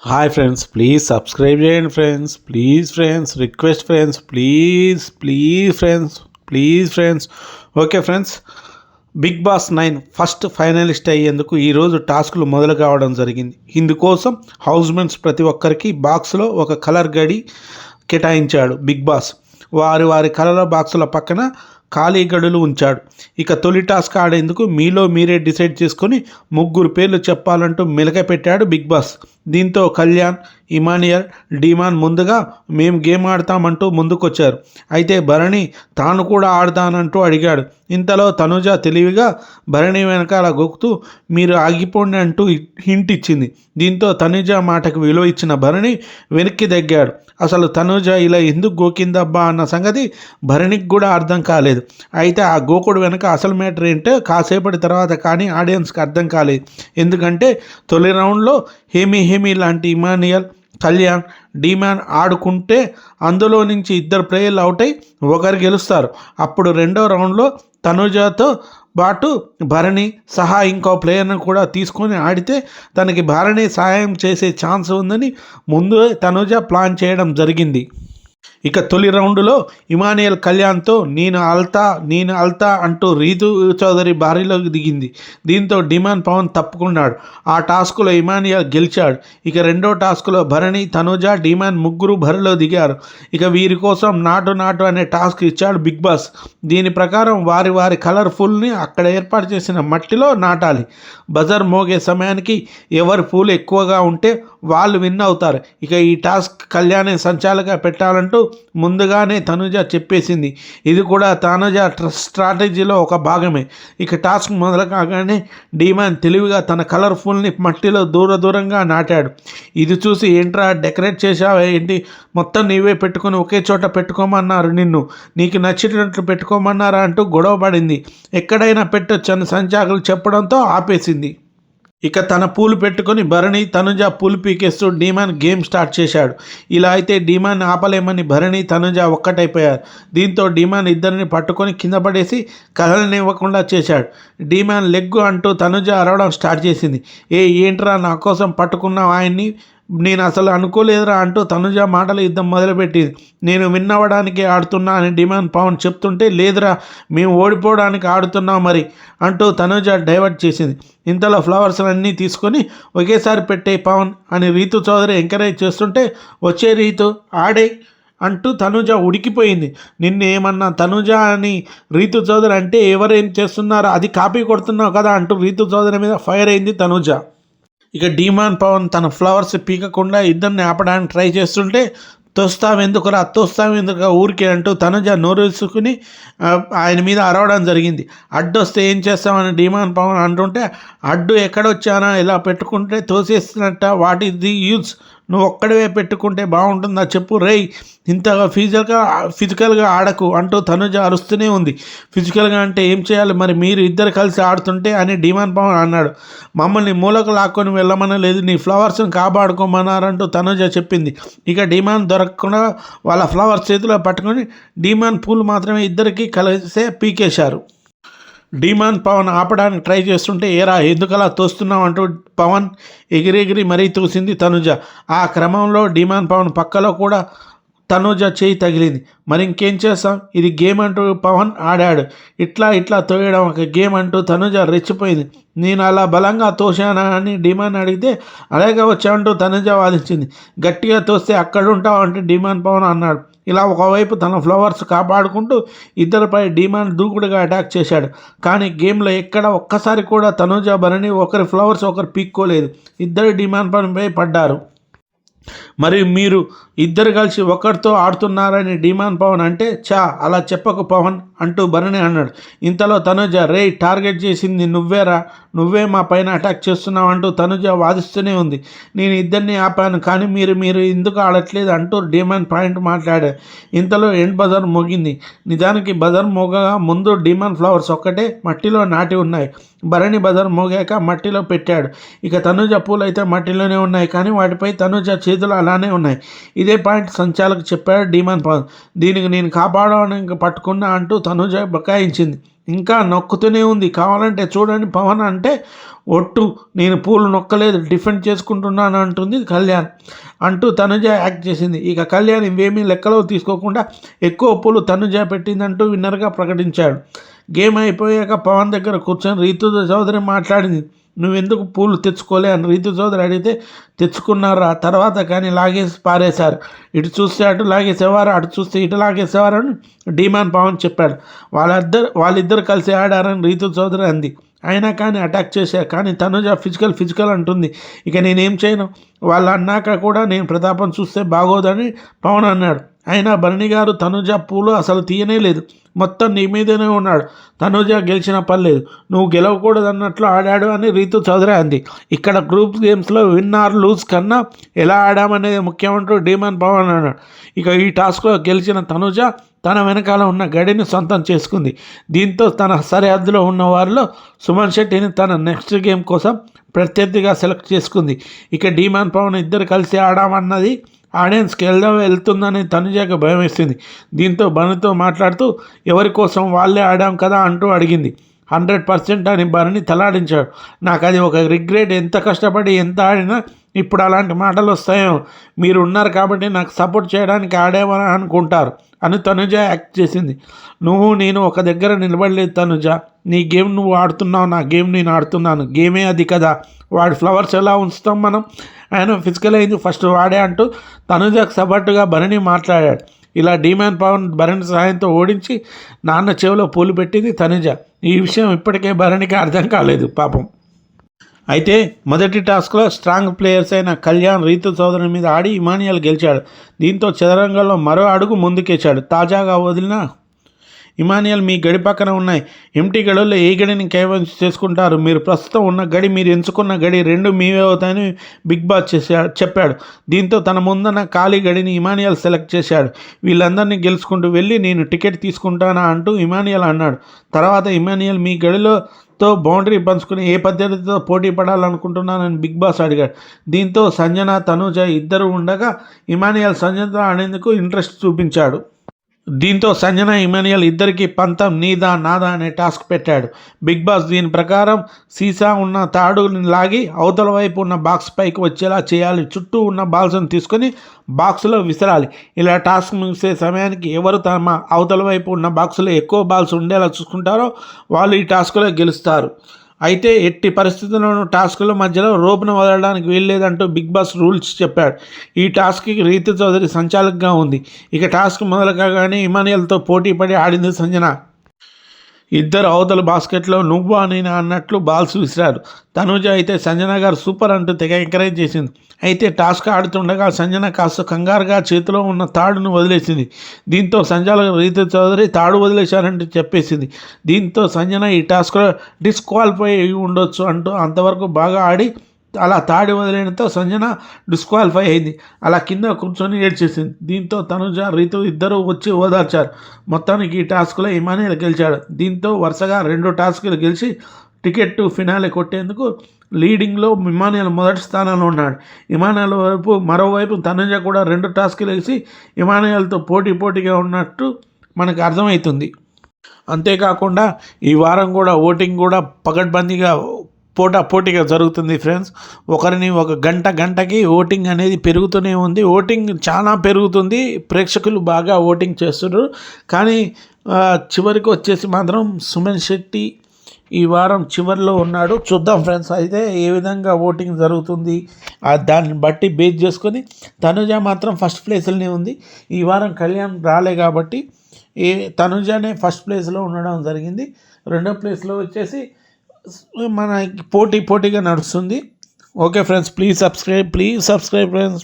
Hi friends, please subscribe చేయండి friends. Please friends, request friends, please friends. Okay friends, Bigg Boss 9 first finalist అయ్యేందుకు ఈరోజు టాస్కులు మొదలు కావడం జరిగింది. ఇందుకోసం హౌస్మెంట్స్ ప్రతి ఒక్కరికి బాక్స్లో ఒక కలర్ గడి కేటాయించాడు బిగ్ బాస్. వారి కలర్ బాక్సుల పక్కన ఖాళీ గడులు ఉంచాడు. ఇక తొలి టాస్క్ ఆడేందుకు మీలో మీరే డిసైడ్ చేసుకొని ముగ్గురు పేర్లు చెప్పాలంటూ మెలక పెట్టాడు బిగ్ బాస్. దీంతో కళ్యాణ్, ఇమానియల్, డీమాన్ ముందుగా మేము గేమ్ ఆడతామంటూ ముందుకొచ్చారు. అయితే భరణి తాను కూడా ఆడతానంటూ అడిగాడు. ఇంతలో తనుజ తెలివిగా భరణి వెనకాల గొక్కుతూ మీరు ఆగిపోండి అంటూ హింట్ ఇచ్చింది. దీంతో తనుజ మాటకు విలువ ఇచ్చిన భరణి వెనక్కి దగ్గాడు. అసలు తనుజ ఇలా ఎందుకు గోకిందబ్బా అన్న సంగతి భరణికి కూడా అర్థం కాలేదు. అయితే ఆ గోకుడు వెనక అసలు మ్యాటర్ ఏంటో కాసేపటి తర్వాత కానీ ఆడియన్స్కి అర్థం కాలేదు. ఎందుకంటే తొలి రౌండ్లో హేమీ లాంటి ఇమానియల్, కళ్యాణ్, డీమాన్ ఆడుకుంటే అందులో నుంచి ఇద్దరు ప్లేయర్లు అవుట్ అయి ఒకరు గెలుస్తారు. అప్పుడు రెండో రౌండ్లో తనుజతో పాటు భరణి సహా ఇంకో ప్లేయర్ను కూడా తీసుకొని ఆడితే తనకి భరణి సహాయం చేసే ఛాన్స్ ఉందని ముందు తనుజ ప్లాన్ చేయడం జరిగింది. ఇక తొలి రౌండ్లో ఇమానియల్ కళ్యాణ్తో నేను అల్తా అంటూ రీతు చౌదరి బారిలోకి దిగింది. దీంతో డిమాన్ పవన్ తప్పుకున్నాడు. ఆ టాస్కులో ఇమానియల్ గెలిచాడు. ఇక రెండో టాస్కులో భరణి, తనుజ, డిమాన్ ముగ్గురు బరిలో దిగారు. ఇక వీరి కోసం నాటు అనే టాస్క్ ఇచ్చాడు బిగ్ బాస్. దీని ప్రకారం వారి కలర్ఫుల్ని అక్కడ ఏర్పాటు చేసిన మట్టిలో నాటాలి. బజర్ మోగే సమయానికి ఎవరి పూలు ఎక్కువగా ఉంటే వాళ్ళు విన్ అవుతారు. ఇక ఈ టాస్క్ కళ్యాణ్ సంచాలక పెట్టాలంటూ ముందుగానే తనుజ చెప్పేసింది. ఇది కూడా తనుజ స్ట్రాటజీలో ఒక భాగమే. ఇక టాస్క్ మొదలు కాగానే డీమాన్ తెలివిగా తన కలర్ఫుల్ని మట్టిలో దూరంగా నాటాడు. ఇది చూసి ఏంట్రా డెకరేట్ చేసావా ఏంటి, మొత్తం నీవే పెట్టుకొని ఒకే చోట పెట్టుకోమన్నారు, నీకు నచ్చినట్లు పెట్టుకోమన్నారా అంటూ గొడవ పడింది. ఎక్కడైనా పెట్టొచ్చు అని సంచాకులు చెప్పడంతో ఆపేసింది. ఇక తన పూలు పెట్టుకొని భరణి, తనుజ పూలు పీకేస్తూ డీమాన్ గేమ్ స్టార్ట్ చేశాడు. ఇలా అయితే డీమాన్ ఆపలేమని భరణి, తనుజ ఒక్కటైపోయారు. దీంతో డీమాన్ ఇద్దరిని పట్టుకొని కింద పడేసి కదలనివ్వకుండా చేశాడు. డీమాన్ లెగ్గు అంటూ తనుజ అరవడం స్టార్ట్ చేసింది. ఏంట్రా నా కోసం పట్టుకున్నావు ఆయన్ని, నేను అసలు అనుకోలేదురా అంటూ తనుజ మాటల యుద్ధం మొదలుపెట్టింది. నేను విన్నవడానికి ఆడుతున్నా అని డిమాండ్ పవన్ చెప్తుంటే లేదురా మేము ఓడిపోవడానికి ఆడుతున్నాం మరి అంటూ తనుజ డైవర్ట్ చేసింది. ఇంతలో ఫ్లవర్స్ అన్నీ తీసుకొని ఒకేసారి పెట్టే పవన్ అని రీతు చౌదరి ఎంకరేజ్ చేస్తుంటే వచ్చే రీతు ఆడే అంటూ తనుజ ఉడికిపోయింది. నిన్నేమన్నా తనుజ అని రీతు చౌదరి అంటే ఎవరేం చేస్తున్నారో అది కాపీ కొడుతున్నావు కదా అంటూ రీతు చౌదరి మీద ఫైర్ అయింది తనుజ. ఇక డీమాన్ పవన్ తన ఫ్లవర్స్ పీకకుండా ఇద్దరిని ఆపడానికి ట్రై చేస్తుంటే తోస్తావెందుకురా ఊరికే అంటూ తనుజ నోరేసుకుని ఆయన మీద అరవడం జరిగింది. అడ్డు వస్తే ఏం చేస్తామని డీమాన్ పవన్ అంటుంటే అడ్డు ఎక్కడొచ్చానా ఇలా పెట్టుకుంటే తోసేస్తున్నట్ట, వాట్ ఈస్ ది యూజ్, నువ్వు ఒక్కడివే పెట్టుకుంటే బాగుంటుందా చెప్పు రేయ్, ఇంతగా ఫిజికల్గా ఆడకు అంటూ తనుజ అరుస్తూనే ఉంది. ఫిజికల్గా అంటే ఏం చేయాలి మరి, మీరు ఇద్దరు కలిసి ఆడుతుంటే అని డీమాన్ పవన్ అన్నాడు. మమ్మల్ని మూలకు లాక్కొని వెళ్ళమనలేదు, నీ ఫ్లవర్స్ని కాపాడుకోమన్నారంటూ తనుజ చెప్పింది. ఇక డీమాన్ దొరకకుండా వాళ్ళ ఫ్లవర్స్ చేతిలో పట్టుకొని డీమాన్ పూలు మాత్రమే ఇద్దరికి కలిసే పీకేశారు. డీమాన్ పవన్ ఆపడానికి ట్రై చేస్తుంటే ఏరా ఎందుకలా తోస్తున్నావు అంటూ పవన్ ఎగిరెగిరి మరీ తోసింది తనుజ. ఆ క్రమంలో డీమాన్ పవన్ పక్కలో కూడా తనుజ చేయి తగిలింది. మరి ఇంకేం చేస్తాం, ఇది గేమ్ అంటూ పవన్ ఆడాడు. ఇట్లా తోయడం ఒక గేమ్ అంటూ తనుజ రెచ్చిపోయింది. నేను అలా బలంగా తోశానా అని డిమాండ్ అడిగితే అలాగే వచ్చామంటూ తనుజ వాదించింది. గట్టిగా తోస్తే అక్కడుంటావు అంటే డిమాండ్ పవన్ అన్నాడు. ఇలా ఒకవైపు తన ఫ్లవర్స్ కాపాడుకుంటూ ఇద్దరిపై డిమాండ్ దూకుడుగా అటాక్ చేశాడు. కానీ గేమ్లో ఎక్కడ ఒక్కసారి కూడా తనుజ భరణి ఒకరి ఫ్లవర్స్ ఒకరు పీక్కోలేదు. ఇద్దరు డిమాండ్ పవన్పై పడ్డారు. మరి మీరు ఇద్దరు కలిసి ఒకరితో ఆడుతున్నారని డిమాండ్ పవన్ అంటే అలా చెప్పకు పవన్ అంటూ భరణి అన్నాడు. ఇంతలో తనుజ టార్గెట్ చేసింది నువ్వే మా పైన అటాక్ చేస్తున్నావు అంటూ తనుజ వాదిస్తూనే ఉంది. నేను ఇద్దరిని ఆపాను కానీ మీరు ఎందుకు ఆడట్లేదు అంటూ డిమాండ్ పాయింట్ మాట్లాడాడు. ఇంతలో ఎండ్ బజర్ మోగింది. నిజానికి బజర్ మోగగా ముందు డిమాండ్ ఫ్లవర్స్ ఒక్కటే మట్టిలో నాటి ఉన్నాయి. భరణి బజర్ మోగాక మట్టిలో పెట్టాడు. ఇక తనుజ పూలు అయితే మట్టిలోనే ఉన్నాయి కానీ వాటిపై తనుజ చేతులు అలానే ఉన్నాయి. ఇదే పాయింట్ సంచాలకు చెప్పాడు డిమాండ్ పవన్. దీనికి నేను కాపాడడానికి పట్టుకున్నా అంటూ తనుజ బకాయించింది. ఇంకా నొక్కుతూనే ఉంది. కావాలంటే చూడండి పవన్ అంటే ఒట్టు నేను పూలు నొక్కలేదు డిఫెండ్ చేసుకుంటున్నాను అంటుంది కళ్యాణ్ అంటూ తనుజ యాక్ట్ చేసింది. ఇక కళ్యాణ్ ఇవేమీ లెక్కలో తీసుకోకుండా ఎక్కువ పూలు తనుజ పెట్టిందంటూ విన్నర్గా ప్రకటించాడు. గేమ్ అయిపోయాక పవన్ దగ్గర కూర్చొని రీతు చౌదరి మాట్లాడింది. నువ్వెందుకు పూలు తెచ్చుకోలే అని రీతు చౌదరి అడిగితే తెచ్చుకున్నారా తర్వాత కానీ లాగేసి పారేశారు. ఇటు చూస్తే అటు లాగేసేవారు, అటు చూస్తే ఇటు లాగేసేవారు అని డీమాన్ పవన్ చెప్పాడు. వాళ్ళిద్దరు కలిసి ఆడారని రీతు చౌదరి అంది. అయినా కానీ అటాక్ చేశారు. కానీ తనుజ ఫిజికల్ అంటుంది. ఇక నేనేం చేయను, వాళ్ళు అన్నాక కూడా నేను ప్రతాపం చూస్తే బాగోదని పవన్ అన్నాడు. అయినా భరణి గారు తనుజ పూలు అసలు తీయనే లేదు, మొత్తం నీ మీదనే ఉన్నాడు. తనుజ గెలిచిన పర్లేదు, నువ్వు గెలవకూడదు అన్నట్లు ఆడాడు అని రీతు చౌదరి అంది. ఇక్కడ గ్రూప్ గేమ్స్లో విన్ ఆర్ లూజ్ కన్నా ఎలా ఆడామనేది ముఖ్యమంటూ డీమన్ పవన్ అన్నాడు. ఇక ఈ టాస్క్లో గెలిచిన తనుజ తన వెనకాల ఉన్న గడిని సొంతం చేసుకుంది. దీంతో తన సరిహద్దులో ఉన్న వారిలో సుమన్ శెట్టిని తన నెక్స్ట్ గేమ్ కోసం ప్రత్యర్థిగా సెలెక్ట్ చేసుకుంది. ఇక డీమాన్ పవన్ ఇద్దరు కలిసి ఆడామన్నది ఆడియన్స్కి వెళ్తుందని తనుజకు భయం వేసింది. దీంతో భరణితో మాట్లాడుతూ ఎవరి కోసం వాళ్ళే ఆడాం కదా అంటూ అడిగింది. 100% అని భరణి తలాడించాడు. నాకు అది ఒక రిగ్రెట్, ఎంత కష్టపడి ఎంత ఆడినా ఇప్పుడు అలాంటి మాటలు వస్తాయో, మీరు ఉన్నారు కాబట్టి నాకు సపోర్ట్ చేయడానికి ఆడేమని అనుకుంటారు అని తనుజ యాక్ట్ చేసింది. నేను ఒక దగ్గర నిలబడలేదు తనుజ, నీ గేమ్ నువ్వు ఆడుతున్నావు, నా గేమ్ నేను ఆడుతున్నాను, గేమే అది కదా, వాడి ఫ్లవర్స్ ఎలా ఉంచుతాం మనం, ఆయన ఫిజికల్ అయింది ఫస్ట్ వాడే అంటూ తనుజకు సపోర్టుగా భరణి మాట్లాడాడు. ఇలా డీమాన్ పవన్ భరణి సహాయంతో ఓడించి నాన్న చెవిలో పూలు పెట్టింది తనుజ. ఈ విషయం ఇప్పటికే భరణికి అర్థం కాలేదు పాపం. అయితే మొదటి టాస్క్లో స్ట్రాంగ్ ప్లేయర్స్ అయిన కళ్యాణ్ రీతు చౌదరి మీద ఆడి ఇమానియల్ గెలిచాడు. దీంతో చదరంగంలో మరో అడుగు ముందుకేశాడు. తాజాగా వదిలిన ఇమానియల్ మీ గడి పక్కన ఉన్నాయి ఎంటీ గడుల్లో ఏ గడిని కైవసం చేసుకుంటారు, మీరు ప్రస్తుతం ఉన్న గడి, మీరు ఎంచుకున్న గడి రెండు మీవే అవుతాయని బిగ్ బాస్ చెప్పాడు. దీంతో తన ముందున్న ఖాళీ గడిని ఇమానియల్ సెలెక్ట్ చేశాడు. వీళ్ళందరినీ గెలుచుకుంటూ వెళ్ళి నేను టికెట్ తీసుకుంటానా అంటూ ఇమానియల్ అన్నాడు. తర్వాత ఇమానియల్ మీ గడిలో బౌండరీ పంచుకుని ఏ పద్ధతితో పోటీ పడాలనుకుంటున్నానని బిగ్ బాస్ అడిగాడు. దీంతో సంజన తనుజ ఇద్దరు ఉండగా ఇమానియల్ సంజనతో ఆడేందుకు ఇంట్రెస్ట్ చూపించాడు. దీంతో సంజన ఇమానియల్ ఇద్దరికి పంతం నీదా నాదా అనే టాస్క్ పెట్టాడు బిగ్ బాస్. దీని ప్రకారం సీసా ఉన్న తాడుని లాగి అవతల వైపు ఉన్న బాక్స్ పైకి వచ్చేలా చేయాలి. చుట్టూ ఉన్న బాల్స్ని తీసుకొని బాక్స్లో విసరాలి. ఇలా టాస్క్ ముగిసే సమయానికి ఎవరు తమ అవతల వైపు ఉన్న బాక్స్లో ఎక్కువ బాల్స్ ఉండేలా చూసుకుంటారో వాళ్ళు ఈ టాస్క్లో గెలుస్తారు. అయితే ఎట్టి పరిస్థితుల్లోనూ టాస్కుల మధ్యలో రోప్ను వదలడానికి వీల్లేదంటూ బిగ్ బాస్ రూల్స్ చెప్పాడు. ఈ టాస్క్కి రీతు చౌదరి సంచాలకుగా ఉంది. ఇక టాస్క్ మొదలు కాగానే ఇమానియల్తో పోటీ పడి ఆడింది సంజన. ఇద్దరు అవతల బాస్కెట్లో నువ్వా నేనా అన్నట్లు బాల్స్ విసిరారు. తనుజ అయితే సంజన గారు సూపర్ అంటూ తెగ ఎంకరేజ్ చేసింది. అయితే టాస్క్ ఆడుతుండగా సంజన కాస్త కంగారుగా చేతిలో ఉన్న తాడును వదిలేసింది. దీంతో సంచాలకులు రీతు చౌదరి తాడు వదిలేశారంటూ చెప్పేసింది. దీంతో సంజన ఈ టాస్క్లో డిస్క్వాలిఫై అయి ఉండొచ్చు అంటూ అంతవరకు బాగా ఆడి అలా తాడి వదిలేయడంతో సంజన డిస్క్వాలిఫై అయింది. అలా కింద కూర్చొని ఏడ్చేసింది. దీంతో తనుజ రీతు ఇద్దరు వచ్చి ఓదార్చారు. మొత్తానికి ఈ టాస్క్లో ఇమానియల్ గెలిచాడు. దీంతో వరుసగా 2 టాస్కులు గెలిచి టికెట్ టు ఫినాలే కొట్టేందుకు లీడింగ్లో ఇమానియల్ మొదటి స్థానంలో ఉన్నాడు. ఇమానియల్ మరోవైపు తనుజ కూడా 2 టాస్కులు గెలిచి ఇమానియల్తో పోటీగా ఉన్నట్టు మనకు అర్థమవుతుంది. అంతేకాకుండా ఈ వారం కూడా ఓటింగ్ కూడా పకడ్బందీగా పోటాగా జరుగుతుంది ఫ్రెండ్స్. ఒకరిని ఒక గంటకి ఓటింగ్ అనేది పెరుగుతూనే ఉంది. ఓటింగ్ చాలా పెరుగుతుంది, ప్రేక్షకులు బాగా ఓటింగ్ చేస్తున్నారు. కానీ చివరికి వచ్చేసి మాత్రం సుమన్ శెట్టి ఈ వారం చివరిలో ఉన్నాడు. చూద్దాం ఫ్రెండ్స్ అయితే ఏ విధంగా ఓటింగ్ జరుగుతుంది దాన్ని బట్టి బేస్ చేసుకొని తనుజ మాత్రం ఫస్ట్ ప్లేస్లోనే ఉంది. ఈ వారం కళ్యాణ్ రాలే కాబట్టి తనుజనే ఫస్ట్ ప్లేస్లో ఉండడం జరిగింది. రెండో ప్లేస్లో వచ్చేసి మన పోటీగా నడుస్తుంది. Okay friends, please subscribe friends.